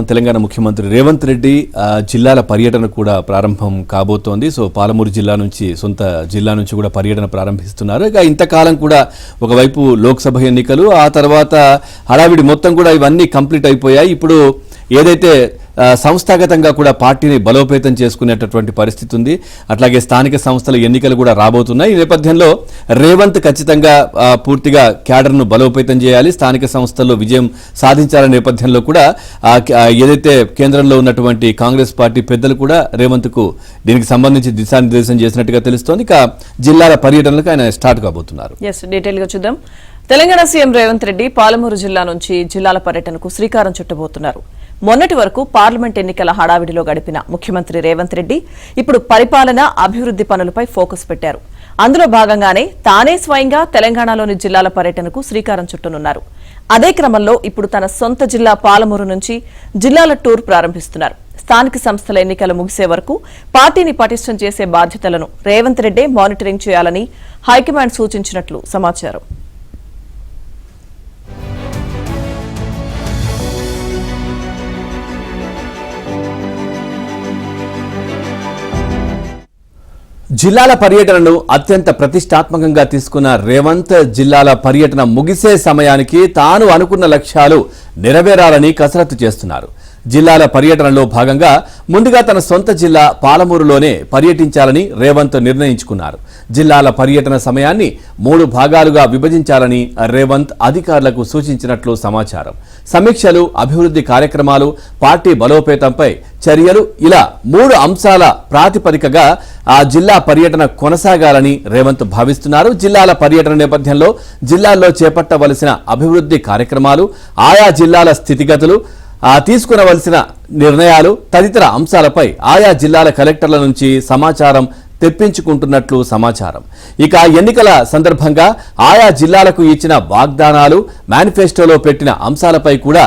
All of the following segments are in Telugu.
తెలంగాణ ముఖ్యమంత్రి రేవంత్ రెడ్డి జిల్లాల పర్యటన కూడా ప్రారంభం కాబోతోంది. సో పాలమూరు జిల్లా నుంచి సొంత జిల్లా నుంచి కూడా పర్యటన ప్రారంభిస్తున్నారు. ఇక ఇంతకాలం కూడా ఒకవైపు లోక్సభ ఎన్నికలు, ఆ తర్వాత హడావిడి మొత్తం కూడా ఇవన్నీ కంప్లీట్ అయిపోయాయి. ఇప్పుడు ఏదైతే సంస్థాగతంగా కూడా పార్టీని బలోపేతం చేసుకునేటటువంటి పరిస్థితి ఉంది. అట్లాగే స్థానిక సంస్థల ఎన్నికలు కూడా రాబోతున్నాయి. ఈ నేపథ్యంలో రేవంత్ ఖచ్చితంగా పూర్తిగా క్యాడర్ను బలోపేతం చేయాలి, స్థానిక సంస్థల్లో విజయం సాధించాలనే నేపథ్యంలో కూడా ఏదైతే కేంద్రంలో ఉన్నటువంటి కాంగ్రెస్ పార్టీ పెద్దలు కూడా రేవంత్కు దీనికి సంబంధించి దిశానిర్దేశం చేసినట్టుగా తెలుస్తోంది. ఇక జిల్లాల పర్యటనలకు ఆయన స్టార్ట్ కాబోతున్నారు. డీటెయిల్గా చూద్దాం. తెలంగాణ సీఎం రేవంత్ రెడ్డి పాలమూరు జిల్లా నుంచి జిల్లాల పర్యటనకు శ్రీకారం చుట్టబోతున్నారు. మొన్నటి వరకు పార్లమెంట్ ఎన్నికల హడావిడిలో గడిపిన ముఖ్యమంత్రి రేవంత్ రెడ్డి ఇప్పుడు పరిపాలన, అభివృద్ది పనులపై ఫోకస్ పెట్టారు. అందులో భాగంగానే తానే స్వయంగా తెలంగాణలోని జిల్లాల పర్యటనకు శ్రీకారం చుట్టనున్నారు. అదే క్రమంలో ఇప్పుడు తన సొంత జిల్లా పాలమూరు నుంచి జిల్లాల టూర్ ప్రారంభిస్తున్నారు. స్థానిక సంస్థల ఎన్నికలు ముగిసే వరకు పార్టీని పటిష్టం చేసే బాధ్యతలను రేవంత్ రెడ్డే మానిటరింగ్ చేయాలని హైకమాండ్ సూచించినట్లు సమాచారం. జిల్లాల పర్యటనను అత్యంత ప్రతిష్టాత్మకంగా తీసుకున్న రేవంత్ జిల్లాల పర్యటన ముగిసే సమయానికి తాను అనుకున్న లక్ష్యాలు నెరవేరాలని కసరత్తు చేస్తున్నారు. జిల్లాల పర్యటనలో భాగంగా ముందుగా తన సొంత జిల్లా పాలమూరులోనే పర్యటించాలని రేవంత్ నిర్ణయించుకున్నారు. జిల్లాల పర్యటన సమయాన్ని 3 భాగాలుగా విభజించాలని రేవంత్ అధికారులకు సూచించినట్లు సమాచారం. సమీక్షలు, అభివృద్ధి కార్యక్రమాలు, పార్టీ బలోపేతంపై చర్యలు, ఇలా 3 అంశాల ప్రాతిపదికగా ఆ జిల్లా పర్యటన కొనసాగాలని రేవంత్ భావిస్తున్నారు. జిల్లాల పర్యటన నేపథ్యంలో జిల్లాల్లో చేపట్టవలసిన అభివృద్ధి కార్యక్రమాలు, ఆయా జిల్లాల స్థితిగతులు, తీసుకునవలసిన నిర్ణయాలు తదితర అంశాలపై ఆయా జిల్లాల కలెక్టర్ల నుంచి సమాచారం తెప్పించుకుంటున్నట్లు సమాచారం. ఇక ఎన్నికల సందర్భంగా ఆయా జిల్లాలకు ఇచ్చిన వాగ్దానాలు, మేనిఫెస్టోలో పెట్టిన అంశాలపై కూడా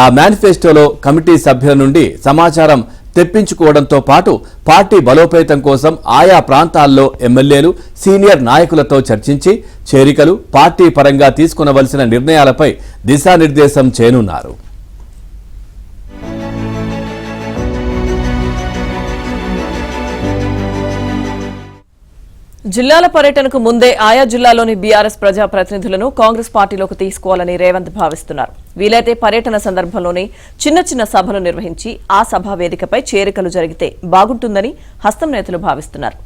ఆ మేనిఫెస్టోలో కమిటీ సభ్యుల నుండి సమాచారం తెప్పించుకోవడంతో పాటు పార్టీ బలోపేతం కోసం ఆయా ప్రాంతాల్లో ఎమ్మెల్యేలు, సీనియర్ నాయకులతో చర్చించి చేరికలు, పార్టీ పరంగా తీసుకునవలసిన నిర్ణయాలపై దిశానిర్దేశం చేయనున్నారు. జిల్లాల పర్యటనకు ముందే ఆయా జిల్లాలోని బీఆర్ఎస్ ప్రజాప్రతినిధులను కాంగ్రెస్ పార్టీలోకి తీసుకోవాలని రేవంత్ భావిస్తున్నారు. వీలైతే పర్యటన సందర్భంలోనే చిన్న సభలు నిర్వహించి ఆ సభా వేదికపై చేరికలు జరిగితే బాగుంటుందని హస్తం నేతలు భావిస్తున్నారు.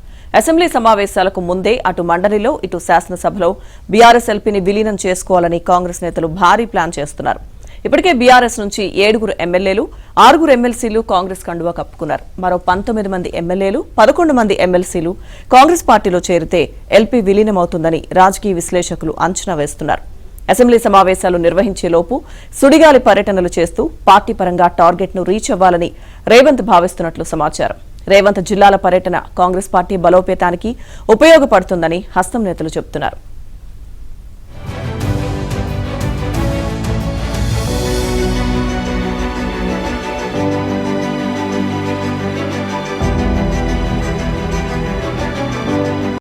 అసెంబ్లీ సమావేశాలకు ముందే అటు మండలిలో, ఇటు శాసనసభలో బీఆర్ఎస్ ఎల్పీని విలీనం చేసుకోవాలని కాంగ్రెస్ నేతలు భారీ ప్లాన్ చేస్తున్నారు. ఇప్పటికే బీఆర్ఎస్ నుంచి 7 ఎమ్మెల్యేలు, 6 ఎమ్మెల్సీలు కాంగ్రెస్ కండువా కప్పుకున్నారు. మరో 19 మంది ఎమ్మెల్యేలు, 11 మంది ఎమ్మెల్సీలు కాంగ్రెస్ పార్టీలో చేరితే ఎల్పీ విలీనమవుతుందని రాజకీయ విశ్లేషకులు అంచనా వేస్తున్నారు. అసెంబ్లీ సమావేశాలు నిర్వహించేలోపు సుడిగాలి పర్యటనలు చేస్తూ పార్టీ పరంగా టార్గెట్ను రీచ్ అవ్వాలని రేవంత్ భావిస్తున్నట్లు సమాచారం. రేవంత్ జిల్లాల పర్యటన కాంగ్రెస్ పార్టీ బలోపేతానికి ఉపయోగపడుతుందని హస్తం నేతలు చెబుతున్నారు.